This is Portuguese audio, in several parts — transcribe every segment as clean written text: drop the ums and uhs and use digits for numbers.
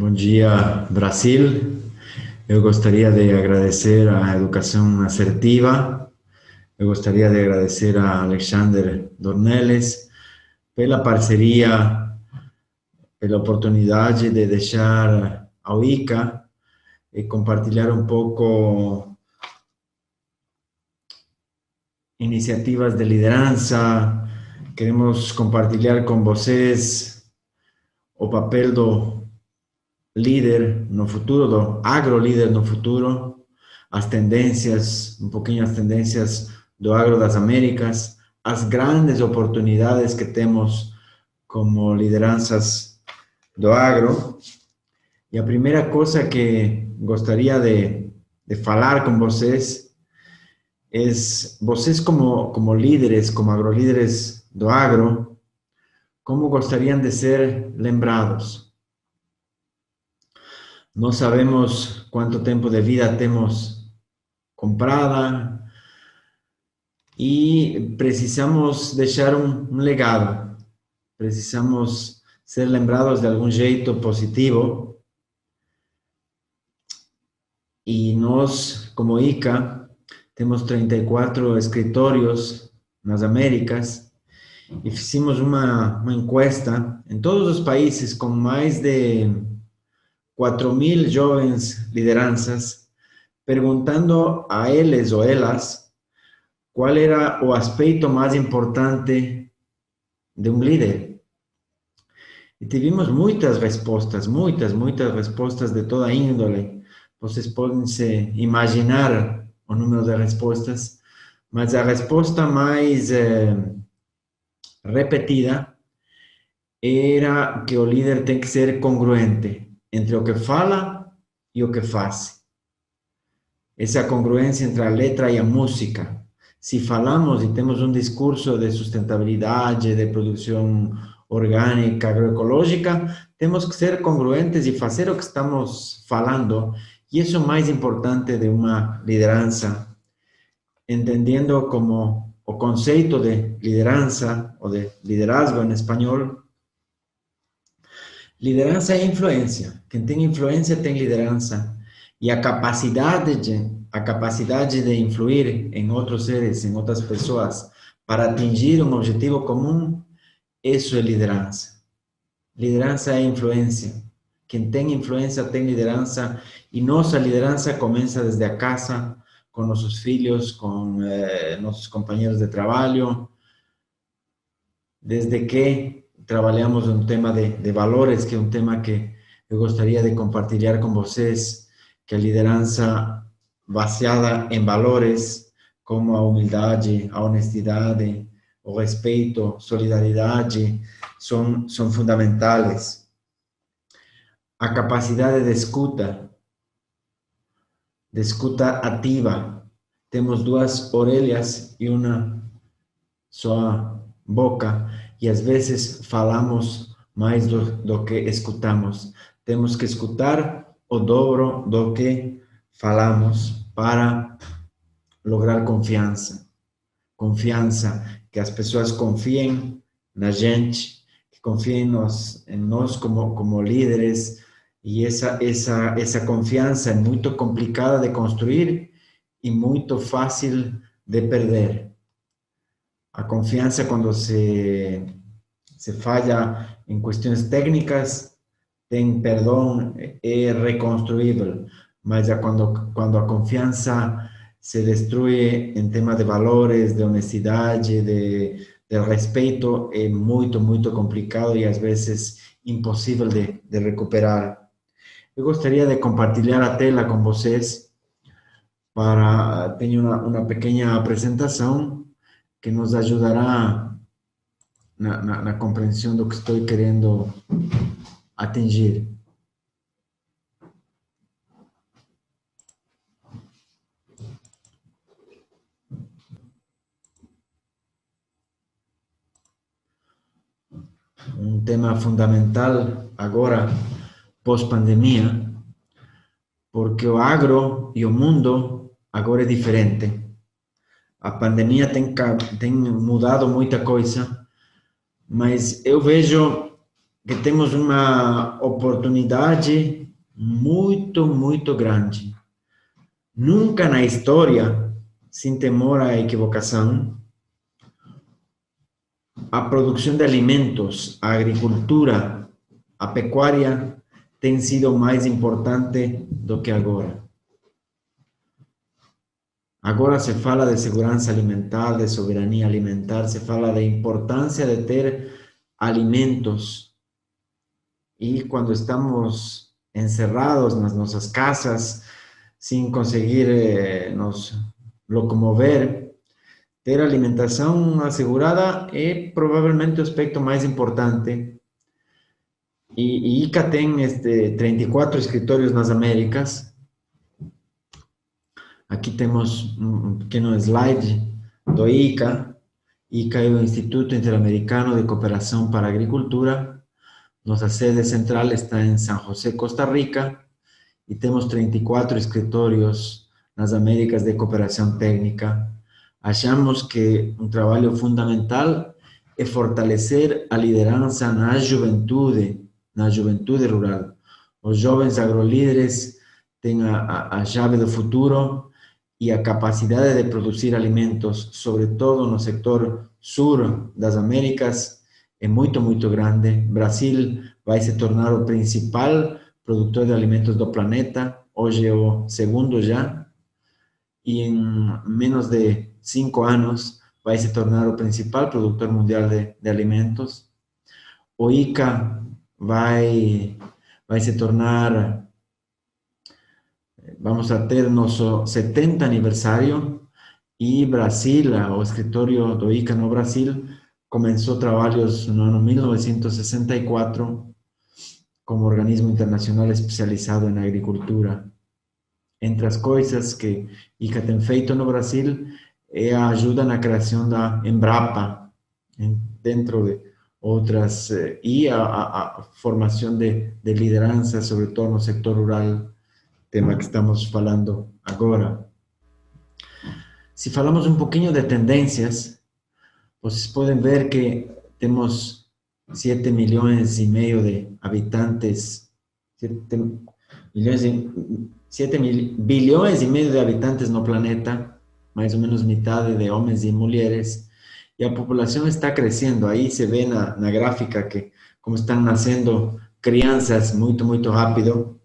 Bom dia, Brasil. Eu gostaria de agradecer a educação assertiva. Eu gostaria de agradecer a Alexander Dornelles pela parceria, pela oportunidade de deixar ao ICA e compartilhar um pouco iniciativas de liderança. Queremos compartilhar com vocês o papel do líder no futuro, do agro-líder no futuro, as tendências, um pouquinho as tendências do agro das Américas, as grandes oportunidades que temos como lideranças do agro. E a primeira coisa que gostaria de falar com vocês é vocês como líderes, como agrolíderes do agro, como gostariam de ser lembrados. Não sabemos quanto tempo de vida temos comprada e precisamos deixar um legado. Precisamos ser lembrados de algum jeito positivo. E nós, como ICA, temos 34 escritórios nas Américas e fizemos uma encuesta em todos os países com mais de 4.000 jovens lideranças, perguntando a eles ou elas qual era o aspecto mais importante de um líder. E tivemos muitas respostas de toda índole. Vocês podem se imaginar o número de respostas, mas a resposta mais repetida era que o líder tem que ser congruente entre o que fala e o que faz. Essa congruência entre a letra e a música. Se falamos e temos um discurso de sustentabilidade, de produção orgânica, agroecológica, temos que ser congruentes e fazer o que estamos falando. E isso é o mais importante de uma liderança, entendendo como o conceito de liderança, ou de liderazgo em espanhol. Liderança é influência. Quem tem influência tem liderança. E a capacidade de influir em outros seres, em outras pessoas, para atingir um objetivo comum, isso é liderança. Liderança é influência. Quem tem influência tem liderança. E nossa liderança começa desde a casa, com nossos filhos, com nossos companheiros de trabalho, desde que trabalhamos um tema de valores, que é um tema que eu gostaria de compartilhar com vocês, que a liderança baseada em valores como a humildade, a honestidade, o respeito, solidariedade, são fundamentais. A capacidade de escuta ativa. Temos duas orelhas e uma só boca, e às vezes falamos mais do que escutamos. Temos que escutar o dobro do que falamos para lograr confiança. Confiança, que as pessoas confiem na gente, que confiem em nós como líderes, e essa confiança é muito complicada de construir e muito fácil de perder. A confiança, quando se falha em questões técnicas, tem perdão, é reconstruível. Mas quando a confiança se destrói em temas de valores, de honestidade, de respeito, é muito complicado e às vezes impossível de recuperar. Eu gostaria de compartilhar a tela com vocês tenho uma pequena apresentação que nos ajudará na compreensão do que estou querendo atingir. Um tema fundamental agora, pós-pandemia, porque o agro e o mundo agora é diferente. A pandemia tem mudado muita coisa, mas eu vejo que temos uma oportunidade muito grande. Nunca na história, sem temor à equivocação, a produção de alimentos, a agricultura, a pecuária tem sido mais importante do que agora. Agora se fala de segurança alimentar, de soberania alimentar, se fala da importância de ter alimentos. E quando estamos encerrados nas nossas casas, sem conseguir nos locomover, ter alimentação assegurada é provavelmente o aspecto mais importante. E ICA tem 34 escritórios nas Américas. Aqui temos um pequeno slide do ICA. ICA é o Instituto Interamericano de Cooperação para a Agricultura. Nossa sede central está em San José, Costa Rica, e temos 34 escritórios nas Américas de cooperação técnica. Achamos que um trabalho fundamental é fortalecer a liderança na juventude rural. Os jovens agrolíderes têm a chave do futuro e a capacidade de produzir alimentos, sobretudo no sector sul das Américas, é muito grande. Brasil vai se tornar o principal produtor de alimentos do planeta, hoje é o segundo já, e em menos de 5 anos vai se tornar o principal produtor mundial de alimentos. O ICA vai se tornar, vamos a ter nosso 70 aniversário, e Brasil, o escritório do ICA no Brasil, começou trabalhos no ano 1964 como organismo internacional especializado em agricultura. Entre as coisas que ICA tem feito no Brasil é a ajuda na criação da Embrapa, dentro de outras, e a formação de liderança, sobretudo no sector rural, tema que estamos falando agora. Se falamos um pouquinho de tendências, vocês podem ver que temos 7 milhões e meio de habitantes, 7 bilhões e meio de habitantes no planeta, mais ou menos metade de homens e mulheres, e a população está crescendo. Aí se vê na gráfica que como estão nascendo crianças muito rápido,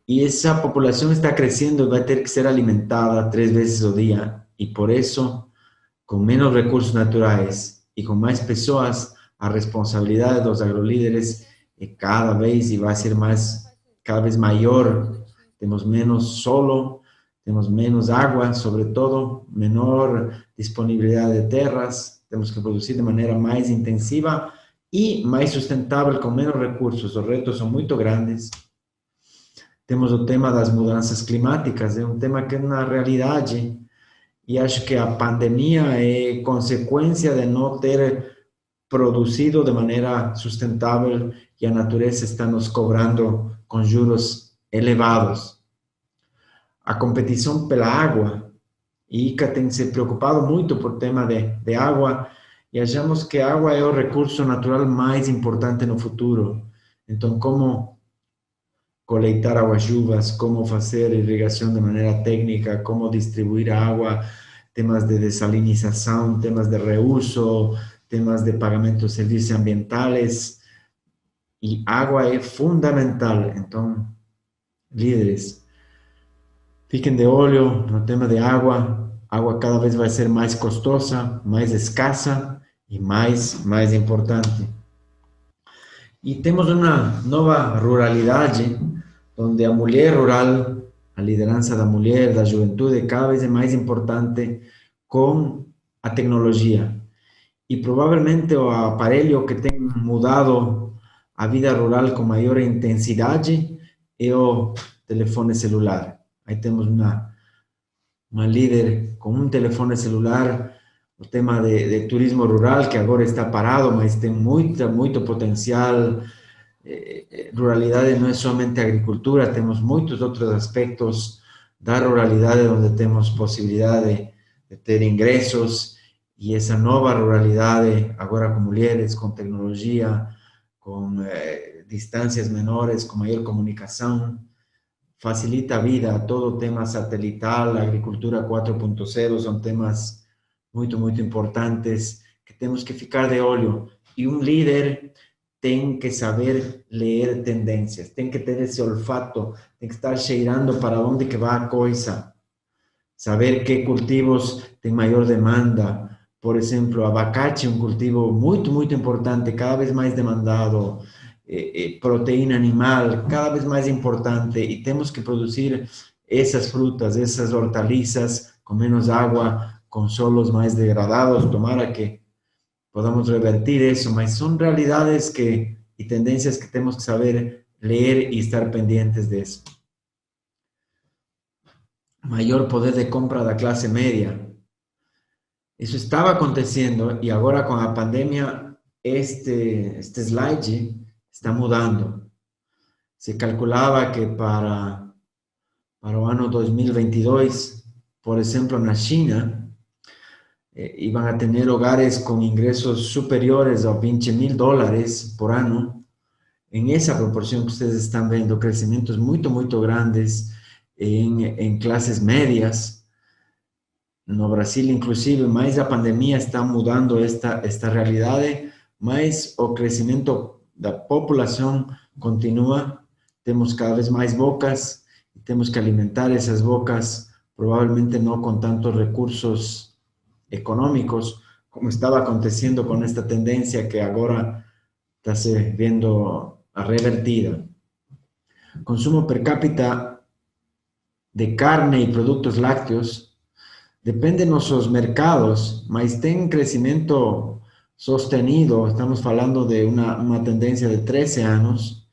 e essa população está crescendo e vai ter que ser alimentada 3 vezes ao dia, e por isso, com menos recursos naturais e com mais pessoas, a responsabilidade dos agrolíderes é cada vez, e vai ser cada vez maior. Temos menos solo, temos menos água, sobretudo, menor disponibilidade de terras, temos que produzir de maneira mais intensiva e mais sustentável, com menos recursos. Os retos são muito grandes. Temos o tema das mudanças climáticas, é um tema que é uma realidade, e acho que a pandemia é consequência de não ter produzido de maneira sustentável, e a natureza está nos cobrando com juros elevados. A competição pela água, e ICA tem se preocupado muito por tema de água, e achamos que a água é o recurso natural mais importante no futuro. Então, como coletar águas-chuvas, como fazer irrigação de maneira técnica, como distribuir a água, temas de desalinização, temas de reuso, temas de pagamento de serviços ambientais, e água é fundamental. Então, líderes, fiquem de olho no tema de água. A água cada vez vai ser mais custosa, mais escassa e mais importante. E temos uma nova ruralidade, onde a mulher rural, a liderança da mulher, da juventude, cada vez é mais importante com a tecnologia. E provavelmente o aparelho que tem mudado a vida rural com maior intensidade é o telefone celular. Aí temos uma líder com um telefone celular. O tema de turismo rural, que agora está parado, mas tem muito potencial. Ruralidade não é somente agricultura, temos muitos outros aspectos da ruralidade onde temos possibilidade de ter ingressos, e essa nova ruralidade, agora com mulheres, com tecnologia, com con distancias menores, con mayor comunicación, facilita vida a todo tema satelital, agricultura 4.0, son temas muy, muy importantes que tenemos que ficar de olho. Y un líder tiene que saber leer tendencias, tiene que tener ese olfato, tiene que estar cheirando para dónde que va a cosa, saber qué cultivos tienen mayor demanda. Por ejemplo, abacate, un cultivo muy, muy importante, cada vez más demandado, proteína animal, cada vez más importante, y tenemos que producir esas frutas, esas hortalizas con menos agua, con solos más degradados, tomara que podamos revertir eso, mas son realidades y tendencias que tenemos que saber leer y estar pendientes de eso. Mayor poder de compra da clase media. Eso estaba aconteciendo y ahora con la pandemia este slide está mudando. Se calculaba que para el año 2022, por ejemplo, en la China, iban a tener hogares con ingresos superiores a $20,000 por año. En esa proporción que ustedes están viendo, crecimientos muy, muy grandes en clases medias. No Brasil, inclusive, mais a pandemia está mudando esta realidade, mais o crescimento da população continua, temos cada vez mais bocas, e temos que alimentar essas bocas, provavelmente não com tantos recursos econômicos, como estava acontecendo com esta tendência que agora está se vendo revertida. Consumo per cápita de carne e produtos lácteos depende de nuestros mercados, mas tem crecimiento sostenido, estamos hablando de una tendencia de 13 años.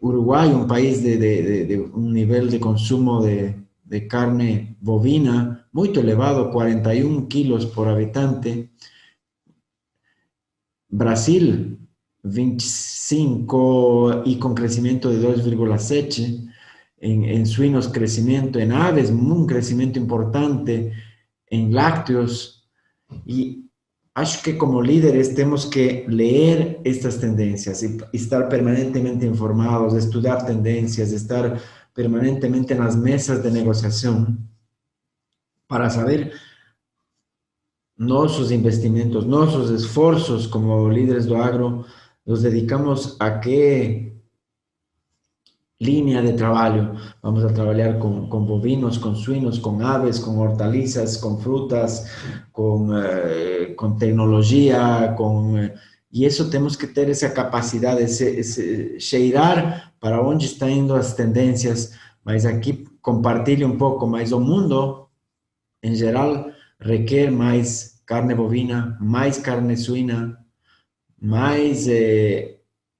Uruguay, un país de un nivel de consumo de carne bovina muy elevado, 41 kilos por habitante. Brasil, 25 y con crecimiento de 2,7. En suinos crecimiento, en aves un crecimiento importante, en lácteos, y acho que como líderes tenemos que leer estas tendencias y estar permanentemente informados, estudiar tendencias, estar permanentemente en las mesas de negociación para saber nuestros investimentos, nuestros esfuerzos como líderes do agro, los dedicamos a qué línea de trabajo. Vamos a trabajar con bovinos, con suinos, con aves, con hortalizas, con frutas, con tecnología, y eso tenemos que tener esa capacidad de cheirar para dónde están yendo las tendencias, mas aquí compartir un poco más. O mundo, en general, requiere más carne bovina, más carne suina, más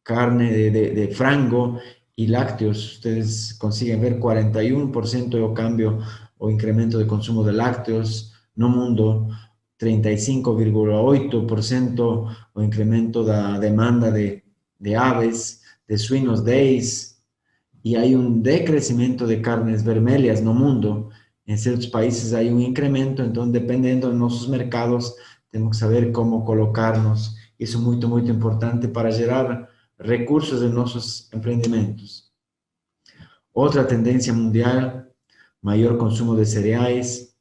carne de frango, y lácteos. Ustedes consiguen ver 41% de cambio o incremento de consumo de lácteos no mundo, 35,8% o incremento de demanda de aves, de suinos 10, y hay un decrecimiento de carnes vermelhas no mundo. En ciertos países hay un incremento, entonces dependiendo de nuestros mercados, tenemos que saber cómo colocarnos. Eso es muy, muy importante para generar recursos de nuestros emprendimientos. Otra tendencia mundial, mayor consumo de cereales,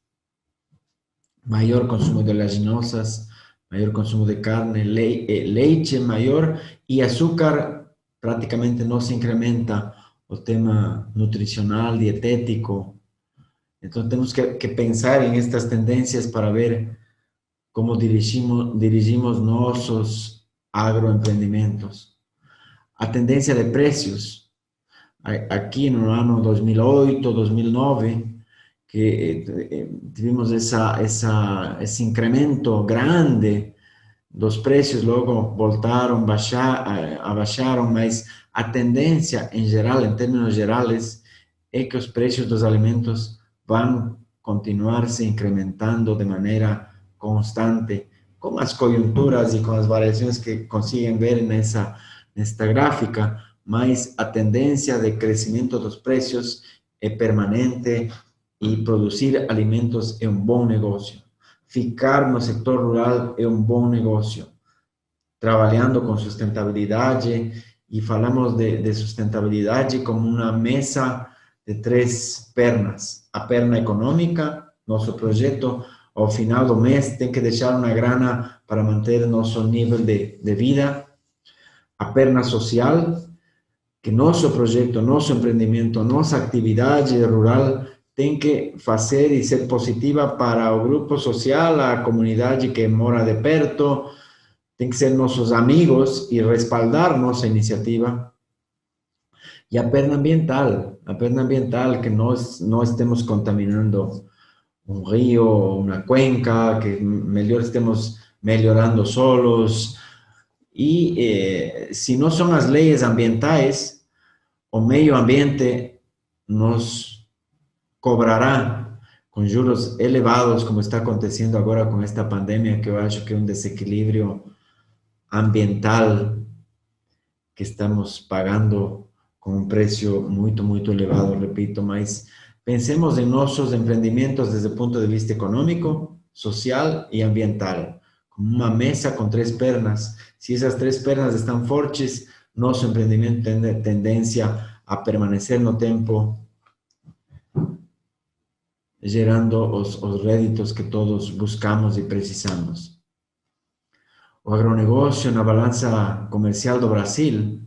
mayor consumo de oleaginosas, mayor consumo de carne, leche mayor, y azúcar prácticamente no se incrementa. O tema nutricional, dietético. Entonces tenemos que pensar en estas tendencias para ver cómo dirigimos nuestros agroemprendimientos. A tendencia de precios, aquí en el año 2008, 2009, que tuvimos ese incremento grande dos precios, luego voltaron, abaixaron, mas a tendencia en general, en términos generales, es que los precios de los alimentos van a continuarse incrementando de manera constante, con las coyunturas y con las variaciones que consiguen ver en esta gráfica, mas a tendencia de crecimiento de los precios es permanente y producir alimentos es un buen negocio. Ficar no sector rural es un buen negocio. trabalhando com sustentabilidade e falamos de sustentabilidade como uma mesa de três pernas. A perna econômica, nosso projeto, ao final do mês, tem que deixar uma grana para manter nosso nível de vida. A perna social, que nosso projeto, nosso empreendimento, nossa atividade rural tem que fazer e ser positiva para o grupo social, a comunidade que mora de perto, tem que ser nossos amigos e respaldar nossa iniciativa. E a perna ambiental que nós não estemos contaminando um rio, uma cuenca, que melhor estemos melhorando solos. E se não são as leis ambientais, o meio ambiente nos cobrará com juros elevados, como está acontecendo agora com esta pandemia, que eu acho que é um desequilíbrio ambiental que estamos pagando com um preço muito, muito elevado, repito, mas pensemos em nossos empreendimentos desde o ponto de vista econômico, social e ambiental, como uma mesa com três pernas. Se essas três pernas estão fortes, nosso empreendimento tem tendência a permanecer no tempo, gerando os réditos que todos buscamos e precisamos. O agronegócio na balança comercial do Brasil,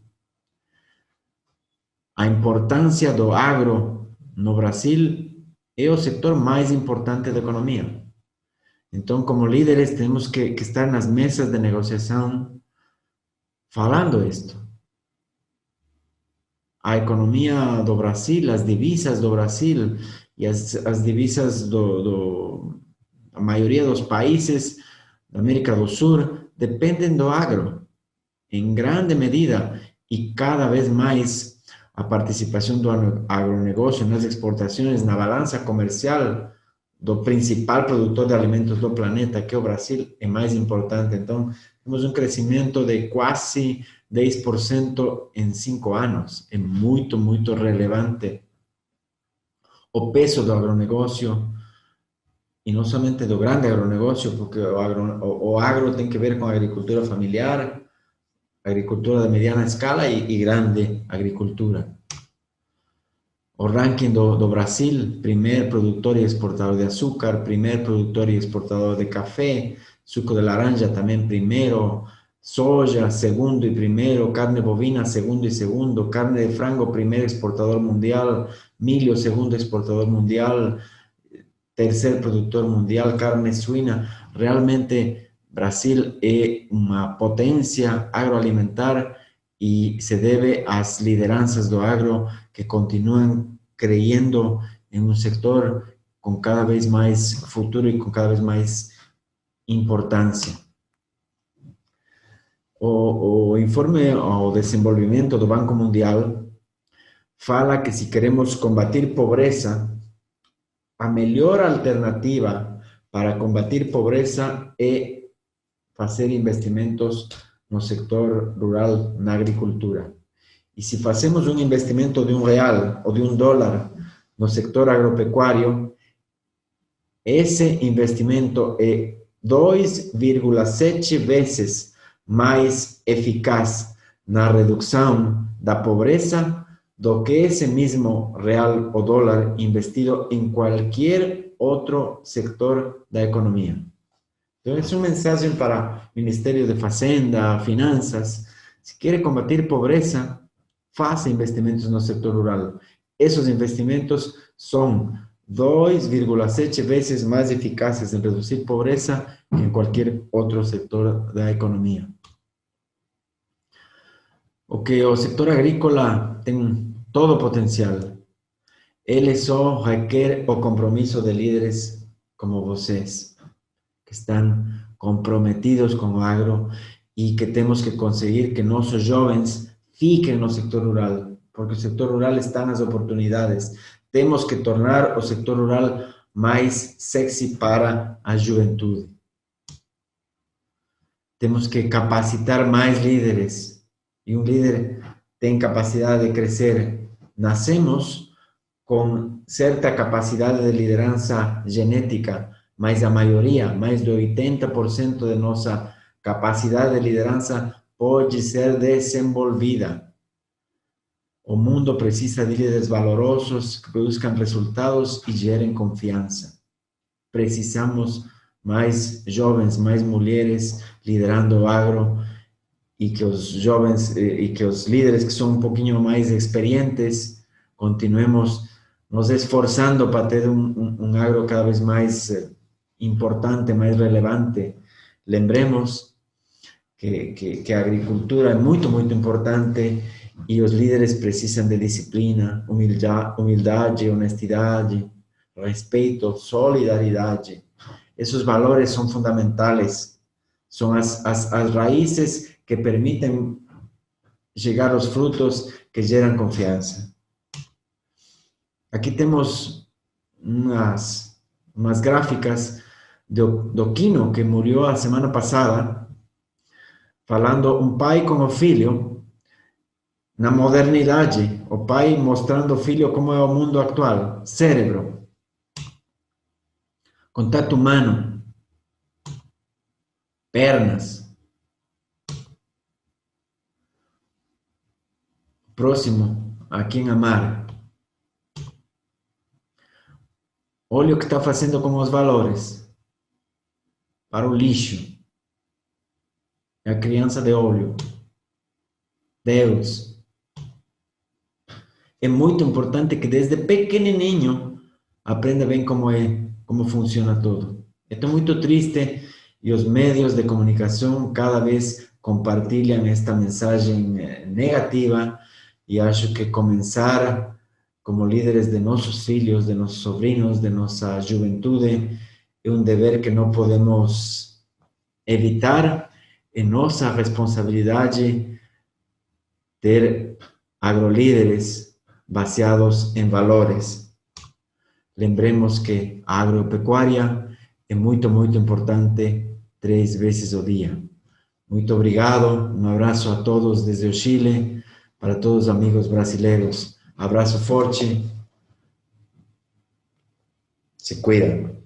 a importância do agro no Brasil é o setor mais importante da economia. Então, como líderes, temos que estar nas mesas de negociação falando isto. A economia do Brasil, as divisas do Brasil e as divisas a maioria dos países da América do Sul dependem do agro, em grande medida, e cada vez mais a participação do agronegócio nas exportações, na balança comercial do principal produtor de alimentos do planeta, que é o Brasil, é mais importante. Então, temos um crescimento de quase 10% em 5 anos. É muito, muito relevante o peso do agronegócio, e não somente do grande agronegócio, porque o agro tem que ver com a agricultura familiar, agricultura de mediana escala e grande agricultura. O ranking do Brasil, primeiro produtor e exportador de açúcar, primeiro produtor e exportador de café, suco de laranja também primeiro, soja segundo e primeiro, carne bovina segundo, carne de frango primeiro exportador mundial, milho segundo exportador mundial, terceiro produtor mundial, carne suína. Realmente Brasil é uma potência agroalimentar e se deve às lideranças do agro que continuam creyendo em um setor com cada vez mais futuro e com cada vez mais importância. O informe ao desenvolvimento do Banco Mundial fala que se queremos combater pobreza, a melhor alternativa para combater pobreza é fazer investimentos no sector rural, na agricultura. E se fazemos um investimento de R$1 ou de $1 no sector agropecuário, esse investimento é 2,7 vezes mais eficaz na redução da pobreza do que esse mesmo real ou dólar investido em qualquer outro setor da economia. Então, é uma mensagem para o Ministério de Fazenda, Finanças. Se quer combater pobreza, faça investimentos no setor rural. Esses investimentos são 2,7 vezes mais eficazes em reduzir pobreza que em qualquer outro setor da economia. O setor agrícola tem todo o potencial. Ele só requer o compromisso de líderes como vocês, que estão comprometidos com o agro e que temos que conseguir que nossos jovens fiquem no setor rural, porque o setor rural está nas oportunidades. Temos que tornar o setor rural mais sexy para a juventude. Temos que capacitar mais líderes. E um líder tem capacidade de crescer. Nascemos com certa capacidade de liderança genética, mas a maioria, mais de 80% de nossa capacidade de liderança pode ser desenvolvida. O mundo precisa de líderes valorosos que produzam resultados e gerem confiança. Precisamos mais jovens, mais mulheres liderando o agro e que os jovens e que os líderes que são um pouquinho mais experientes continuemos nos esforçando para ter um agro cada vez mais importante, mais relevante. Lembremos que a agricultura é muito, muito importante e os líderes precisam de disciplina, humildade, honestidade, respeito, solidariedade. Esses valores são fundamentais, são as raízes que permitem chegar aos frutos que geram confiança. Aqui temos umas gráficas do Quino, que morreu a semana passada, falando um pai com o filho, na modernidade, o pai mostrando ao filho como é o mundo atual, cérebro, contato humano, pernas, próximo a quem amar. Olha o que está fazendo com os valores. Para o lixo. É a criança de olho. Deus. É muito importante que desde pequenininho aprenda bem como funciona tudo. Estou muito triste e os meios de comunicação cada vez compartilham esta mensagem negativa e acho que começar como líderes de nossos filhos, de nossos sobrinhos, de nossa juventude, é um dever que não podemos evitar. É nossa responsabilidade ter agrolíderes baseados em valores. Lembremos que a agropecuária é muito, muito importante 3 vezes ao dia. Muito obrigado, um abraço a todos desde o Chile, para todos os amigos brasileiros. Abraço forte, se cuidam.